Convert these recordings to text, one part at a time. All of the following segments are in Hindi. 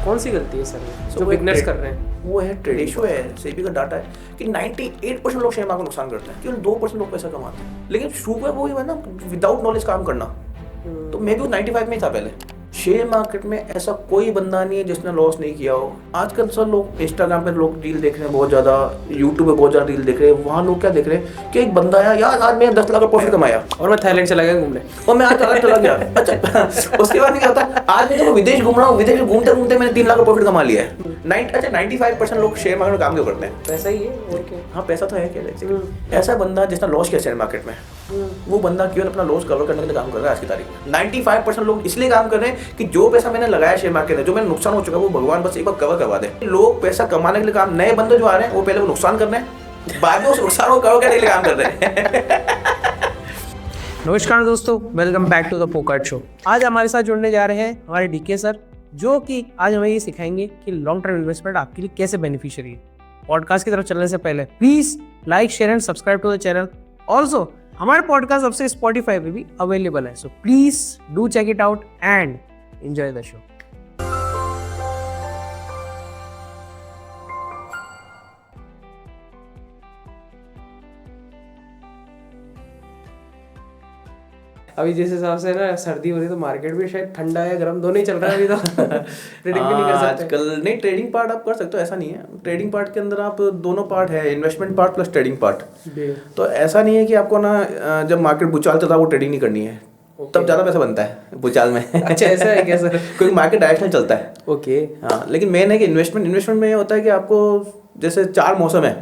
कौन सी गलती है सर So जो वो बिगनर्स एक कर रहे हैं? वो है ट्रेडिशो है, सेबी का डाटा है कि 98% लोग शेयर मार्केट को नुकसान करते हैं, केवल 2% लोग पैसा कमाते हैं। लेकिन शुरू में वो ही है ना, विदाउट नॉलेज काम करना। तो मैं भी 95 में ही था पहले। शेयर मार्केट में ऐसा कोई बंदा नहीं है जिसने लॉस नहीं किया हो। आजकल सर लोग इंस्टाग्राम पे लोग रील देख रहे हैं बहुत ज़्यादा, यूट्यूब पे बहुत ज़्यादा रील देख रहे हैं। वहाँ लोग क्या देख रहे हैं कि एक बंदा आया यार आज मैंने 10 लाख का प्रॉफिट कमाया और मैं थाईलैंड चला गया घूमने। और मैं आज अलग चला गया। अच्छा उसके बाद क्या होता है, आज मैं तो विदेश घूम रहा हूँ, विदेश में घूमते घूमते मैंने 3 लाख का प्रॉफिट कमा लिया है। 95% लोग शेयर मार्केट में काम क्यों करते हैं? पैसा ही है और क्या। हाँ पैसा तो है क्या। ऐसा बंदा जिसने लॉस किया शेयर मार्केट में, वो बंदा केवल अपना लॉस कवर करने के लिए काम कर रहा है आज की तारीख में। 95% लोग इसलिए काम कर रहे हैं कि जो पैसा मैंने लगाया शेयर मार्केट में, जो मैंने नुकसान हो चुका है, वो भगवान बस एक बार कवर करवा दे। लोग पैसा कमाने के लिए काम, नए बंदे जो आ रहे हैं वो पहले वो नुकसान कर रहे हैं, बाद में उस नुकसान को कवर करने के लिए काम कर रहे हैं। नमस्कार दोस्तों, welcome back to the pocket show. आज हमारे साथ जुड़ने जा रहे हैं हमारे डीके सर, जो कि आज हमें ये सिखाएंगे कि लॉन्ग टर्म इन्वेस्टमेंट आपके लिए कैसे बेनिफिशियरी है। पॉडकास्ट की तरफ चलने से पहले please like share and subscribe to the channel. Also हमारे पॉडकास्ट अब से स्पॉटिफाई पे भी अवेलेबल है, so please do check it out and enjoy the show. अभी जिस हिसाब से ना सर्दी हो रही है तो मार्केट भी शायद ठंडा है गर्म दोनों ही चल रहा है अभी तो ट्रेडिंग भी नहीं कर सकते आजकल। नहीं, ट्रेडिंग पार्ट आप कर सकते हो, ऐसा नहीं है। ट्रेडिंग पार्ट के अंदर आप दोनों पार्ट है, investment part plus trading part. तो ऐसा नहीं है कि आपको ना जब मार्केट भूचाल चलता है वो ट्रेडिंग नहीं करनी है, तब ज़्यादा पैसा बनता है भूचाल में। अच्छा ऐसा है क्या सर? क्योंकि मार्केट डायरेक्शनल चलता है। ओके हाँ, लेकिन मेन है कि इन्वेस्टमेंट में ये होता है कि आपको जैसे 4 मौसम है,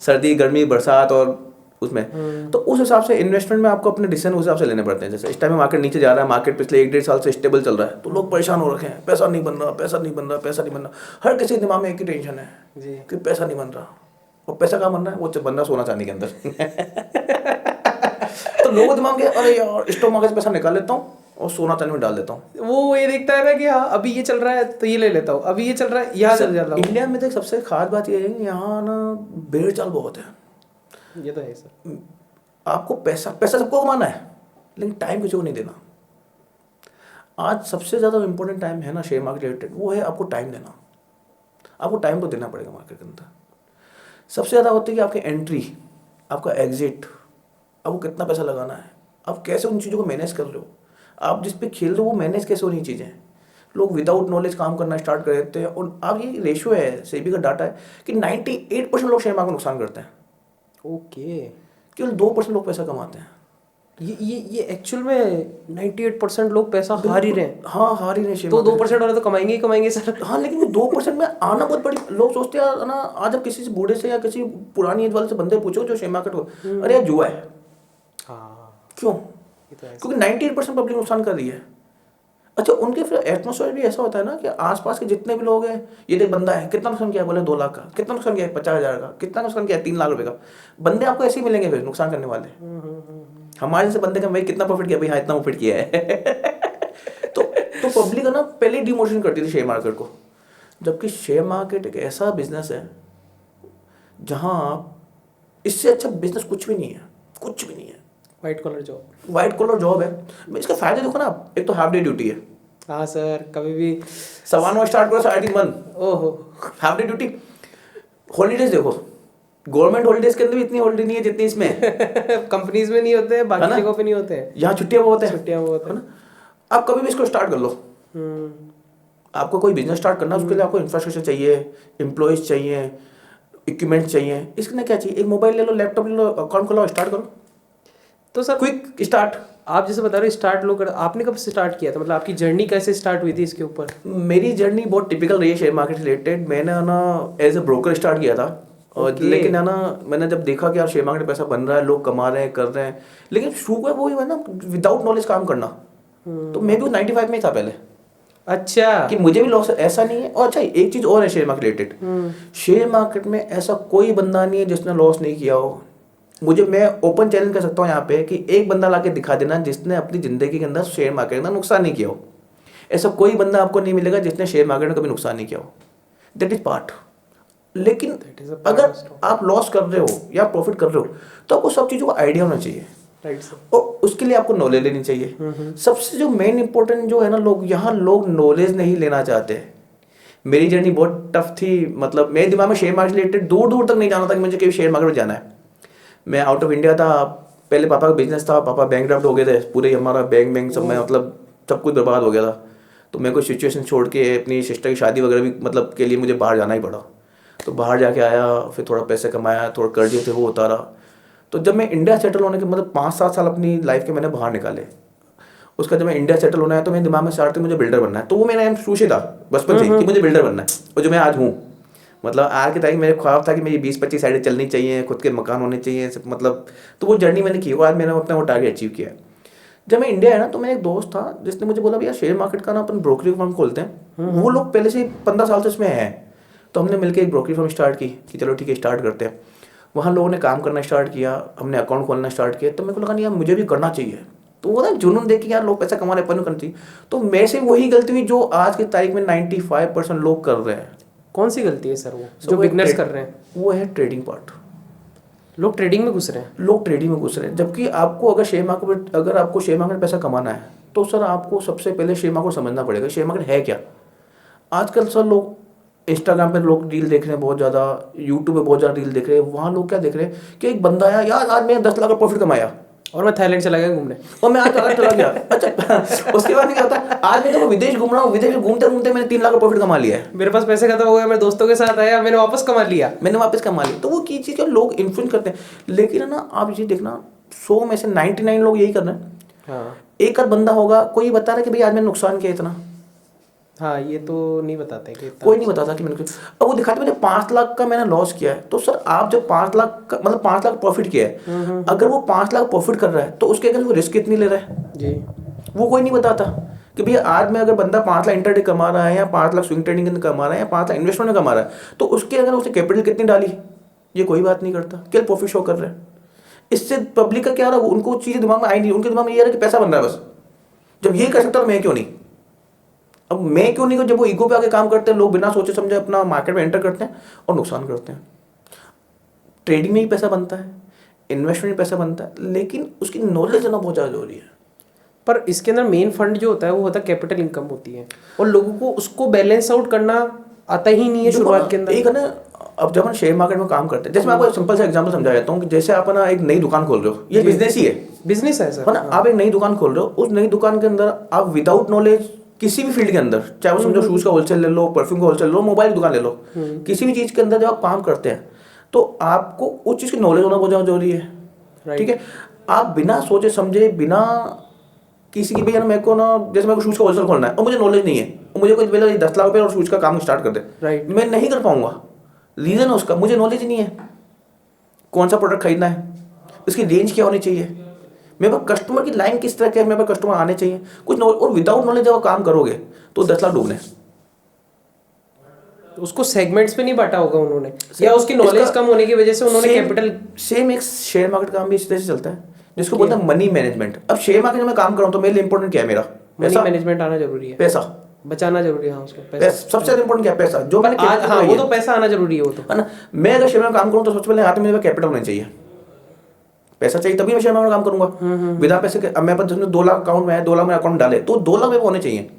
सर्दी गर्मी बरसात और उसमें, तो उस हिसाब से इन्वेस्टमेंट में आपको अपने डिसीजन उस हिसाब से लेने पड़ते हैं। जैसे इस टाइम में मार्केट नीचे जा रहा है, मार्केट पिछले 1-1.5 साल से स्टेबल चल रहा है, तो लोग परेशान हो रखे हैं, पैसा नहीं बन रहा, पैसा नहीं बन रहा, पैसा नहीं बन रहा। हर किसी के दिमाग में एक ही टेंशन है जी कि पैसा नहीं बन रहा। और पैसा कहाँ बन रहा है? वो बन रहा सोना चांदी के अंदर। तो लोगों के दिमाग में अरे यार स्टॉक मार्केट से पैसा निकाल लेता हूँ और सोना चांदी में डाल देता हूँ। वो ये देखता है ना कि हाँ अभी ये चल रहा है तो ये ले लेता हूँ, अभी ये चल रहा है यहाँ चल जाता हूँ। इंडिया में तो सबसे खास बात ये है कि यहाँ ना भेड़ चाल बहुत है। ये तो है सर। आपको पैसा सबको कमाना है, लेकिन टाइम किसी को नहीं देना। आज सबसे ज़्यादा इम्पोर्टेंट टाइम है ना शेयर मार्केट रिलेटेड, वो है आपको टाइम देना। आपको टाइम तो देना पड़ेगा मार्केट के अंदर। सबसे ज़्यादा होती है कि आपकी एंट्री, आपका एग्जिट, आपको कितना पैसा लगाना है, आप कैसे उन चीज़ों को मैनेज कर रहे हो, आप जिस पे खेल रहे हो वो मैनेज कैसे हो रही चीज़ें। लोग विदाउट नॉलेज काम करना स्टार्ट कर देते हैं। और अब ये रेशियो है, सेबी का डाटा है कि 98% लोग शेयर मार्केट को नुकसान करते हैं, ओके केवल 2% लोग पैसा कमाते हैं। ये एक्चुअल में 98% लोग पैसा हार ही रहे हैं। हाँ, हार ही रहे। तो 2% वाले तो कमाएंगे ही कमाएंगे सर। हाँ, लेकिन वो 2% में आना बहुत बड़ी। लोग सोचते हैं ना, आज आप किसी से बूढ़े से या किसी पुरानी एज वाले से बंदे पूछो जो शेयर मार्केट को, अरे यार जुआ है। हाँ क्यों? क्योंकि 98% पब्लिक नुकसान कर रही है। अच्छा, उनके फिर एटमोसफेयर भी ऐसा होता है ना कि आसपास के जितने भी लोग हैं, ये देख बंदा है, कितना नुकसान किया है, बोले 2 लाख का, कितना नुकसान किया है 50,000 का, कितना नुकसान किया है 3 लाख रुपए का। बंदे आपको ऐसे ही मिलेंगे फिर नुकसान करने वाले। हमारे से बंदे का भाई कितना प्रॉफिट किया, भाई हाँ इतना प्रॉफिट किया है। तो पब्लिक है ना पहले डिमोशन करती थी शेयर मार्केट को, जबकि शेयर मार्केट एक ऐसा बिजनेस है जहाँ इससे अच्छा बिजनेस कुछ भी नहीं है, कुछ भी नहीं है। व्हाइट कॉलर जॉब है। इसके फायदे देखो ना आप, एक तो हाफ डे ड्यूटी है। हाँ सर, कभी भी 9:15 स्टार्ट करो, 3:30 बंद। ओहो, हाफ डे ड्यूटी। हॉलीडेज देखो, गवर्नमेंट हॉलीडेज के अंदर भी इतनी हॉलीडे नहीं है जितनी इसमें। कंपनीज में नहीं होते, बाकी जगहों पे नहीं होते हैं। यहाँ छुट्टियाँ बहुत है, छुट्टियाँ बहुत है ना। आप कभी भी इसको स्टार्ट कर लो। आपको कोई बिजनेस स्टार्ट करना, उसके लिए आपको इंफ्रास्ट्रक्चर चाहिए, एम्प्लॉयज चाहिए, इक्विपमेंट चाहिए। इसके लिए क्या चाहिए? एक मोबाइल ले लो, लैपटॉप ले लो, अकाउंट खोलो, स्टार्ट करो। तो सर क्विक स्टार्ट। आप जैसे बता रहे हो स्टार्ट लोग, आपने कब से स्टार्ट किया था? मतलब आपकी जर्नी कैसे स्टार्ट हुई थी इसके ऊपर? मेरी जर्नी बहुत टिपिकल रही है शेयर मार्केट रिलेटेड। मैंने ना एज ए ब्रोकर स्टार्ट किया था। और लेकिन है ना, मैंने जब देखा कि यार शेयर मार्केट पैसा बन रहा है, लोग कमा रहे हैं, कर रहे हैं, लेकिन शुरू में वो ही है ना, विदाउट नॉलेज काम करना। तो मैं भी 95 में ही था पहले। अच्छा, कि मुझे भी लॉस ऐसा नहीं है। और अच्छा, एक चीज़ और है share market related. Share market में ऐसा कोई बंदा नहीं है जिसने लॉस नहीं किया हो। मैं ओपन चैलेंज कर सकता हूँ यहाँ पे कि एक बंदा लाके दिखा देना जिसने अपनी ज़िंदगी के अंदर शेयर मार्केट के अंदर नुकसान नहीं किया हो। ऐसा कोई बंदा आपको नहीं मिलेगा जिसने शेयर मार्केट में कभी नुकसान नहीं किया हो। That is part. लेकिन अगर आप लॉस कर रहे हो या प्रॉफिट कर रहे हो तो आपको सब चीज़ों का आइडिया होना चाहिए। और उसके लिए आपको नॉलेज लेनी चाहिए। सबसे जो मेन इंपॉर्टेंट जो है ना, लोग यहाँ लोग नॉलेज नहीं लेना चाहते। मेरी जर्नी बहुत टफ थी, मतलब मेरे दिमाग में शेयर मार्केट रिलेटेड दूर दूर तक नहीं जाना था कि मुझे कहीं शेयर मार्केट में जाना है। मैं आउट ऑफ इंडिया था, पहले पापा का बिजनेस था, पापा बैंकक्रप्ट हो गए थे, पूरे हमारा बैंक सब में मतलब सब कुछ बर्बाद हो गया था। तो मेरे को सिचुएशन छोड़ के अपनी सिस्टर की शादी वगैरह भी मतलब के लिए मुझे बाहर जाना ही पड़ा। तो बाहर जाके आया, फिर थोड़ा पैसे कमाया, थोड़ा कर्जे थे वो उतारा। तो जब मैं इंडिया सेटल होने के मतलब 5-7 साल अपनी लाइफ के मैंने बाहर निकाले, उसका जब मैं इंडिया सेटल होना है तो मेरे दिमाग में स्टार्ट थी मुझे बिल्डर बनना है। तो वो मेरा एम शुरू से था बचपन से कि मुझे बिल्डर बनना है, और जो मैं आज हूँ। मतलब आज की तारीख मेरे ख्वाब था कि मेरी 20-25 साइडें चलनी चाहिए, खुद के मकान होने चाहिए सब, मतलब तो वो जर्नी मैंने की, और आज मैंने अपना वो टारगेट अचीव किया। जब मैं इंडिया आया ना तो मेरा एक दोस्त था जिसने मुझे बोला भैया शेयर मार्केट का ना अपन ब्रोकरेज फर्म खोलते हैं। वो लोग पहले से 15 साल से इसमें हैं। तो हमने मिलकर एक ब्रोकरेज फर्म स्टार्ट की कि चलो ठीक है स्टार्ट करते हैं। वहाँ लोगों ने काम करना स्टार्ट किया, हमने अकाउंट खोलना स्टार्ट किया। तो मेरे को लगा नहीं यार मुझे भी करना चाहिए। तो वो ना जुनून देख के यार लोग पैसा कमा रहे अपन करना चाहिए। तो मैं से वही गलती हुई जो आज की तारीख में 95% लोग कर रहे हैं। कौन सी गलती है सर वो जो बिगनर्स कर रहे हैं? वो है ट्रेडिंग पार्ट। लोग ट्रेडिंग में घुस रहे हैं। लोग ट्रेडिंग में घुस रहे हैं, जबकि आपको अगर शेयर मार्केट अगर आपको शेयर मार्केट में पैसा कमाना है तो सर आपको सबसे पहले शेयर मार्केट समझना पड़ेगा शेयर मार्केट है क्या। आजकल सर लोग इंस्टाग्राम पे लोग रील देख रहे हैं बहुत ज़्यादा, यूट्यूब पे बहुत ज़्यादा रील देख रहे हैं। वहाँ लोग क्या देख रहे हैं कि एक बंदा आया यार आज मैंने 10 लाख का प्रॉफिट कमाया और मैं थाईलैंड चला गया घूमने, और मैं आज थाईलैंड चला गया। अच्छा उसके बाद क्या होता है, आज मैं तो विदेश घूम रहा हूँ, विदेश में घूमते घूमते मैंने 3 लाख का प्रॉफिट कमा लिया है। मेरे पास पैसे खत्म हो गए, मैं दोस्तों के साथ आया, मैंने वापस कमा लिया। तो वो की चीज़ लोग इन्फ्लुएंस करते हैं। लेकिन है ना आप ये देखना 100 में से 99 लोग यही कर रहे हैं। हाँ एक आध बंदा होगा कोई बता रहा है कि भाई आज मैंने नुकसान किया इतना। हाँ ये तो नहीं बताते कि कोई नहीं बताता कि मैंने, अब वो दिखाते मैंने 5 लाख का मैंने लॉस किया है। तो सर आप जब 5 लाख का मतलब 5 लाख प्रॉफिट किया है, अगर वो 5 लाख प्रॉफिट कर रहा है तो उसके अगर वो रिस्क कितनी ले रहा है जी, वो कोई नहीं बताता कि भैया आज में अगर बंदा 5 लाख इंटरडे कमा रहा है या 5 लाख स्विंग ट्रेडिंग के अंदर कमा रहा है या 5 लाख इन्वेस्टमेंट में कमा रहा है, तो उसके अगर उसने कैपिटल कितनी डाली ये कोई बात नहीं करता, केवल प्रॉफिट शो कर रहे हैं। इससे पब्लिक का क्या रहा, उनको चीज़ें दिमाग में आई नहीं, उनके दिमाग में ये रहा कि पैसा बन रहा है बस। जब ये कर सकता तो मैं क्यों नहीं, अब मैं क्यों नहीं, जब वो ईगो पे आके काम करते हैं लोग बिना सोचे समझे अपना मार्केट में एंटर करते हैं और नुकसान करते हैं। ट्रेडिंग में ही पैसा बनता है, इन्वेस्टमेंट में पैसा बनता है, लेकिन उसकी नॉलेज होना बहुत ज़्यादा जरूरी है। पर इसके अंदर मेन फंड जो होता है वो होता है कैपिटल इनकम होती है, और लोगों को उसको बैलेंस आउट करना आता ही नहीं है शुरुआत के अंदर। एक है ना, अब जब हम शेयर मार्केट में काम करते हैं, जैसे मैं आपको सिंपल सा एग्जांपल समझा देता हूँ कि जैसे आप ना एक नई दुकान खोल रहे हो, ये बिजनेस ही है, बिजनेस है सर, है ना। आप एक नई दुकान खोल रहे हो, उस नई दुकान के अंदर आप विदाउट नॉलेज किसी भी फील्ड के अंदर, चाहे वो समझो शूज का होलसेल ले लो, परफ्यूम का होलसेल ले लो, मोबाइल की दुकान ले लो, किसी भी चीज के अंदर जब आप काम करते हैं तो आपको उस चीज की नॉलेज होना बहुत ज्यादा जरूरी है। ठीक है, आप बिना सोचे समझे बिना किसी की, भैया मेरे को ना जैसे मेरे को शूज का होलसेल खोलना है और मुझे नॉलेज नहीं है और मुझे कोई बोले 10 लाख रुपए और शूज का काम स्टार्ट कर दे, राइट, मैं नहीं कर पाऊंगा। रीजन है उसका, मुझे नॉलेज नहीं है कौन सा प्रोडक्ट खरीदना है, इसकी रेंज क्या होनी चाहिए, मेरे पास कस्टमर की लाइन किस तरह के है, मेरे पास कस्टमर आने चाहिए कुछ और विदाउट नॉलेज जब आप काम करोगे तो 10 लाख डूबने। उसको सेगमेंट्स पे नहीं बांटा होगा उन्होंने, या उसकी नॉलेज कम होने की वजह से उन्होंने कैपिटल। सेम एक शेयर मार्केट काम भी इस तरह से चलता है जिसको बोलते हैं मनी मैनेजमेंट। अब शेयर मार्केट में मैं काम कर रहा हूँ तो मेरे लिए इंपॉर्टेंट क्या है, मेरा मनी मैनेजमेंट आना जरूरी है, पैसा बचाना जरूरी है। हाँ, उसको पैसा सबसे ज्यादा इंपॉर्टेंट क्या है, पैसा जो मैंने आज, हाँ वो तो पैसा आना जरूरी है, वो तो है ना। मैं अगर शेयर में काम करूँ तो सबसे पहले हाथ में मेरे कैपिटल होना चाहिए, पैसा चाहिए तभी मैं शेयर में काम करूंगा। बिना पैसे के, अब मेरे पास 2 लाख अकाउंट में है, 2 लाख मेरे अकाउंट डाले तो 2 लाख मेरे को होने चाहिए।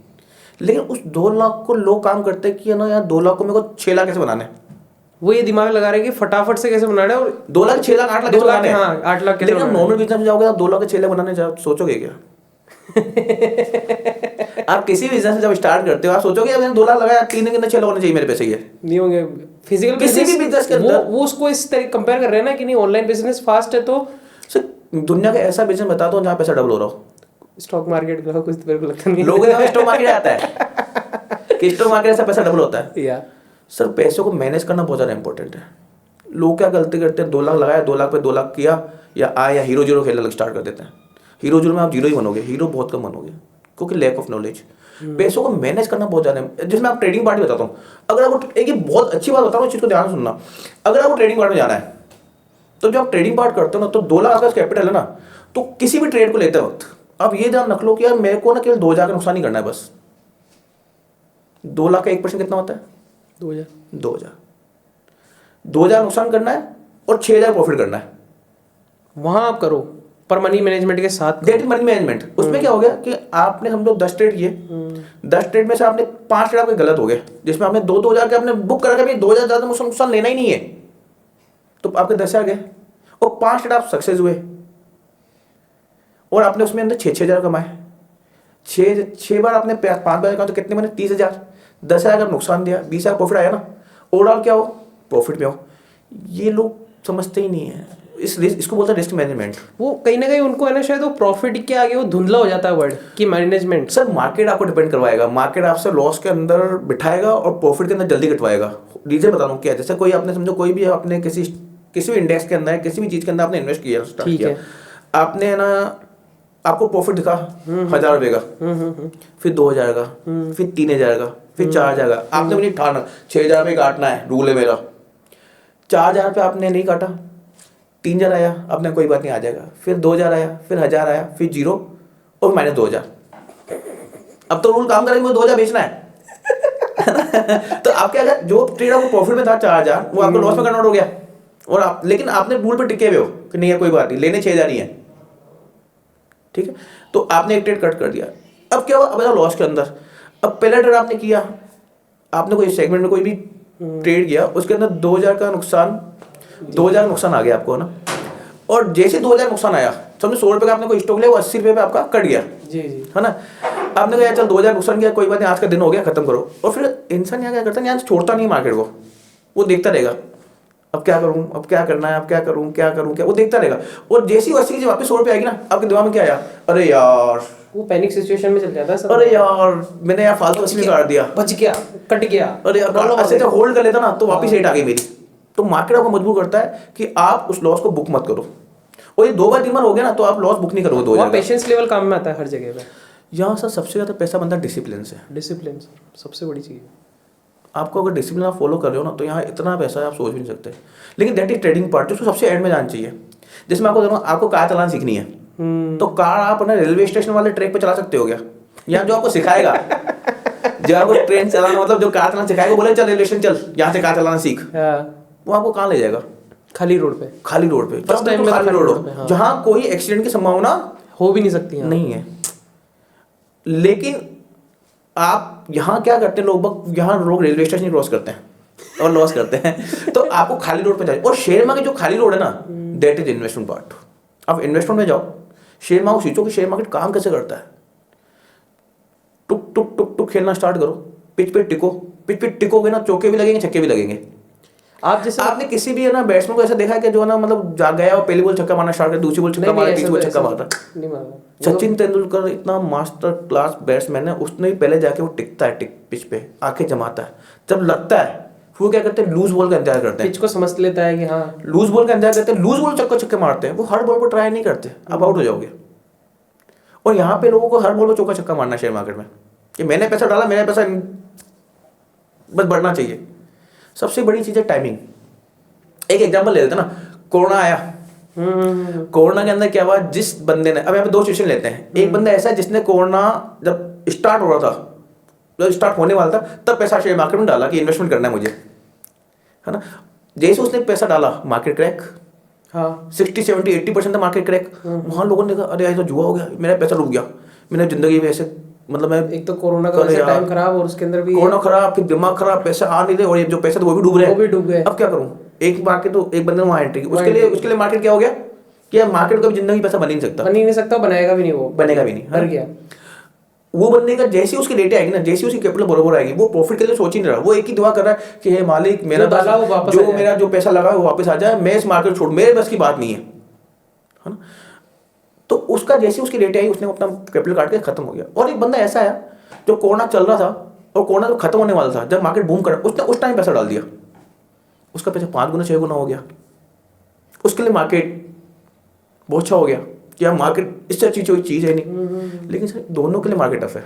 लेकिन उस 2 लाख को लोग काम करते हैं कि ना यार 2 लाख को मेरे को 6 लाख कैसे बनाने, वो ये दिमाग लगा रहे हैं कि फटाफट से कैसे बनाना है, और 2 लाख 6 लाख 8 लाख कैसे बनाने हैं। हाँ 8 लाख कैसे। लेकिन नॉर्मल बिजनेस में जाओगे आप 2 लाख के 6 लाख बनाने जाओ, सोचोगे क्या? आप किसी भी बिजनेस में जब स्टार्ट करते हो आप सोचोगे यार मैंने 2 लाख लगाया 3 दिन के अंदर 6 लाख होने चाहिए मेरे पैसे, ये नहीं होंगे। फिजिकल किसी भी बिजनेस के अंदर वो उसको इस तरह कंपेयर कर रहे हैं ना कि नहीं ऑनलाइन बिजनेस फास्ट है, तो दुनिया का ऐसा बिजनेस बता दो जहाँ पैसा डबल हो रहा हो। स्टॉक मार्केट का कुछ मेरे को लगता नहीं, लोगों को स्टॉक मार्केट आता है कि स्टॉक मार्केट से पैसा डबल होता है या सर पैसों को मैनेज करना बहुत ज़्यादा इंपॉर्टेंट है। लोग क्या गलती करते हैं, 2 लाख लगाया, 2 लाख पे 2 लाख किया या आया या हीरो जीरो खेलना स्टार्ट कर देते हैं। हीरो जीरो में आप जीरो ही बनोगे, हीरो बहुत कम बनोगे क्योंकि लैक ऑफ नॉलेज। पैसों को मैनेज करना बहुत ज़्यादा, जिसमें आप ट्रेडिंग पार्ट बताता हूँ। अगर आपको एक ये बहुत अच्छी बात बता रहा हूँ, इस चीज़ को ध्यान सुनना, अगर आपको ट्रेडिंग पार्ट में जाना है तो जब आप ट्रेडिंग पार्ट करते हो ना तो 2 लाख का कैपिटल है ना, तो किसी भी ट्रेड को लेते वक्त आप ये ध्यान रख लो कि यार मेरे को ना केवल 2,000 का नुकसान ही करना है बस। 2 लाख का 1% कितना होता है? 2,000 नुकसान करना है और 6,000 प्रॉफिट करना है। वहां आप करो पर मनी मैनेजमेंट के साथ डेट मनी मैनेजमेंट, उसमें क्या हो गया कि आपने समझो 10 ट्रेड किए, 10 ट्रेड में से आपने 5 ट्रेड आपके गलत हो गए, जिसमें आपने 2,000 के आपने बुक करा के 2,000 ज्यादा मुझसे नुकसान लेना ही नहीं है, तो आपके 10,000 गए और 5 ट्रेड आप सक्सेस हुए और आपने उसमें अंदर 6,000 कमाए। 6 बार आपने 5 बार कहा तो कितने बने 30,000, 10,000 का नुकसान दिया, 20,000 प्रॉफिट आया ना, ओवरऑल क्या हो प्रॉफिट में हो। ये लोग समझते ही नहीं है, इसको बोलते हैं रिस्क मैनेजमेंट। वो कहीं ना कहीं उनको है ना, शायद वो प्रॉफिट के आगे वो धुंधला हो जाता है वर्ड कि मैनेजमेंट। सर मार्केट आपको डिपेंड करवाएगा, मार्केट आपसे लॉस के अंदर बिठाएगा और प्रॉफिट के अंदर जल्दी कटवाएगा। रीजन बता दूं क्या, जैसे कोई आपने समझो कोई भी आपने किसी भी इंडेक्स के अंदर किसी भी चीज के अंदर आपने इन्वेस्ट किया, स्टार्ट किया, आपने है ना आपको प्रॉफिट दिखा 1,000 रुपए का, फिर 2,000 का, फिर 3,000 का, फिर 4,000 का, आपने मुझे ठाना 6,000 रुपये काटना है, रूल है मेरा। 4,000 रुपये आपने नहीं काटा, 3,000 आया, आपने कोई बात नहीं आ जाएगा, फिर 2,000 आया, फिर 1,000 आया, फिर 0 और -2,000। अब तो रूल काम करेंगे, वो 2,000 बेचना है तो आपके अगर जो ट्रेड आपको प्रॉफिट में था 4,000 वो आपको लॉस में कन्वर्ट हो गया, और आप लेकिन आपने रूल पे टिके हुए हो कि नहीं है कोई बात नहीं, लेने 6,000 ही है, ठीक है, तो आपने एक ट्रेड कट कर दिया। अब क्या हुआ, अब लॉस के अंदर, अब पहला ट्रेड आपने किया, आपने कोई सेगमेंट में कोई भी ट्रेड किया, उसके अंदर 2,000 का नुकसान, 2,000 नुकसान आ गया आपको ना, और जैसे 2,000 नुकसान आया, समझो 100 रुपये का आपने कोई स्टॉक लिया, वो 80 रुपये पे आपका कट गया, जी जी, है ना। आपने कहा चल 2,000 नुकसान किया, कोई बात नहीं, आज का दिन हो गया, खत्म करो। और फिर इंसान यहाँ क्या करता है, यहाँ से छोड़ता नहीं मार्केट को, वो देखता रहेगा अब क्या करूं, अब क्या करना है, अब क्या करूं, क्या करूं, क्या, वो देखता रहेगा। और जैसी 80 की वापस 100 रुपये आएगी ना, आपके दिमाग में क्या आया, अरे यार, वो पैनिक सिचुएशन में चल जाता है सब। अरे यार मैंने यार फालतू 80 में काट दिया, बच गया, कट गया, अरे यार ऐसे जब होल्ड कर लेता ना तो वापस रेट आ गई मेरी। तो मार्केट आपको मजबूर करता है कि आप उस लॉस को बुक मत करो, और ये 2 बार 3 बार हो गया ना तो आप लॉस बुक नहीं करोगे 2,000 का। पेशेंस लेवल काम में आता है हर जगह पे। यहाँ सर सबसे ज़्यादा पैसा बनता है डिसिप्लिन से। डिसिप्लिन सबसे बड़ी चीज़ है। आपको अगर डिसिप्लिन आप फॉलो कर रहे हो ना तो यहाँ इतना पैसा है आप सोच भी नहीं सकते। लेकिन दैट इज ट्रेडिंग पार्ट, जो सबसे एंड में जाना चाहिए। जिसमें आपको देखो, आपको कार चलाना सीखनी है, तो कार आप अपने रेलवे स्टेशन वाले ट्रैक पे चला सकते हो क्या? यहाँ जो आपको सिखाएगा जो आपको ट्रेन चलाना मतलब जो कार चलाना सिखाएगा, बोले चल रेलवे स्टेशन चल, यहाँ से कार चलाना सीख, वो आपको कहाँ ले जाएगा? खाली रोड पे, खाली रोड पे, फर्स्ट टाइम में खाली रोड हो, हाँ। जहाँ कोई एक्सीडेंट की संभावना हो भी नहीं सकती नहीं है। लेकिन आप यहाँ क्या करते हैं, लोग यहाँ लोग रेलवे स्टेशन क्रॉस करते हैं और लॉस करते हैं। तो आपको खाली रोड पे जाए, और शेयर मार्केट जो खाली रोड है ना, दैट इज इन्वेस्टमेंट पार्ट। आप इन्वेस्टमेंट में जाओ, शेयर मार्केट सीखो कि शेयर मार्केट काम कैसे करता है। टुक टुक टुक टुक खेलना स्टार्ट करो, पिच पे टिको, पिच पे टिकोगे ना, चौके भी लगेंगे, छक्के भी लगेंगे। आप जैसे आपने किसी भी है ना बैट्समैन को ऐसा देखा है कि जो है ना मतलब जा गया और पहली बॉल छक्का मारना स्टार्ट कर, दूसरी बॉल छक्का मारा, तीसरी बॉल छक्का मारा? नहीं मारा। सचिन तेंदुलकर इतना मास्टर क्लास बैट्समैन है, उसने भी पहले जाके वो टिकता है पिच पे, आंखें जमाता है, जब लगता है वो क्या करते हैं, लूज बॉल का इंतजार करते हैं, पिच को समझ लेता है कि हाँ लूज बॉल का इंतजार करते हैं, लूज बॉल छक्के मारते हैं। वो हर बॉल को ट्राई नहीं करते, आप आउट हो जाओगे। और यहाँ पे लोगों को हर बॉल को चौका छक्का मारना है शेयर मार्केट में, कि मैंने पैसा डाला, मेरा पैसा बस बढ़ना चाहिए। सबसे बड़ी चीज है टाइमिंग। एक एग्जांपल ले लेते हैं ना, कोरोना आया, कोरोना के अंदर क्या हुआ, जिस बंदे ने, अब यहाँ पे 2 सिचुएशन लेते हैं। एक बंदा ऐसा है जिसने कोरोना जब स्टार्ट हो रहा था, जब स्टार्ट होने वाला था, तब पैसा शेयर मार्केट में डाला कि इन्वेस्टमेंट करना है मुझे, है ना। जैसे उसने पैसा डाला, मार्केट क्रैक, हाँ 60, 70, 80% मार्केट क्रैक। वहाँ लोगों ने कहा अरे यार तो जुआ हो गया, मेरा पैसा डूब गया, मैंने जिंदगी में ऐसे मतलब मैं, एक तो कोरोना का टाइम खराब और उसके अंदर भी कोरोना खराब, फिर दिमाग खराब, पैसा आ नहीं रहे, और ये जो पैसा तो वो भी डूब रहे हैं, वो भी डूब गए। अब क्या करूं? एक मार्केट तो एक बंदे ने वहां एंट्री की, उसके लिए मार्केट क्या हो गया कि मार्केट कभी जिंदगी पैसा बन ही नहीं सकता, बन ही नहीं सकता, बनाएगा भी नहीं, वो बनेगा भी नहीं, डर गया। वो बंदे का जैसी उसकी रेटें आएगी ना, जैसी उसकी कैपिटल बराबर आएगी, वो प्रॉफिट के लिए सोच ही नहीं रहा, वो एक ही दुआ कर रहा है कि हे मालिक मेरा जो पैसा लगा है वो वापस आ जाए, मैं इस मार्केट छोड़, मेरे बस की बात नहीं है ना। तो उसका जैसी उसकी रेटें आई, उसने अपना कैपिटल काट के खत्म हो गया। और एक बंदा ऐसा है जो कोरोना चल रहा था और कोरोना जब खत्म होने वाला था, जब मार्केट बूम कर, उसने उस टाइम पैसा डाल दिया, उसका पैसा 5 गुना 6 गुना हो गया। उसके लिए मार्केट बहुत अच्छा हो गया कि यार मार्केट इससे अच्छी कोई चीज़ है नहीं। लेकिन सर दोनों के लिए मार्केट टफ है।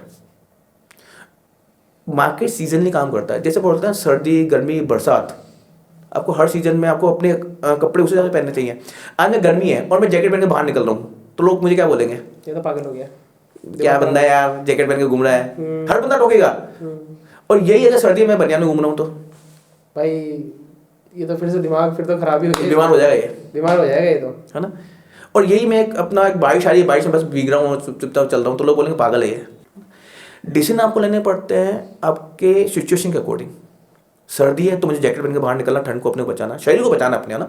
मार्केट सीजनली काम करता है, जैसे बोलते हैं सर्दी गर्मी बरसात, आपको हर सीजन में आपको अपने कपड़े उसी तरह से पहनने चाहिए। आज में गर्मी है और मैं जैकेट पहन के बाहर निकल रहा हूँ, तो लोग मुझे क्या बोलेंगे, ये तो पागल हो गया, क्या बंदा है यार जैकेट पहन के घूम रहा है, हर बंदा टोकेगा। और यही अगर सर्दी में बनियान में घूम रहा हूँ तो भाई ये तो फिर से दिमाग फिर तो खराब ही हो जाएगा, बीमार हो जाएगा, ये बीमार हो जाएगा ये तो, है ना। और यही मैं अपना एक बारिश आ रही है, बारिश में बस भीग रहा हूँ, चुपचाप चल रहा हूँ, तो लोग बोलेंगे पागल है ये। डिसीजन आपको लेने पड़ते हैं आपके सिचुएशन के अकॉर्डिंग। सर्दी है तो मुझे जैकेट पहन के बाहर निकलना, ठंड को अपने को बचाना, शरीर को बचाना अपने, है ना।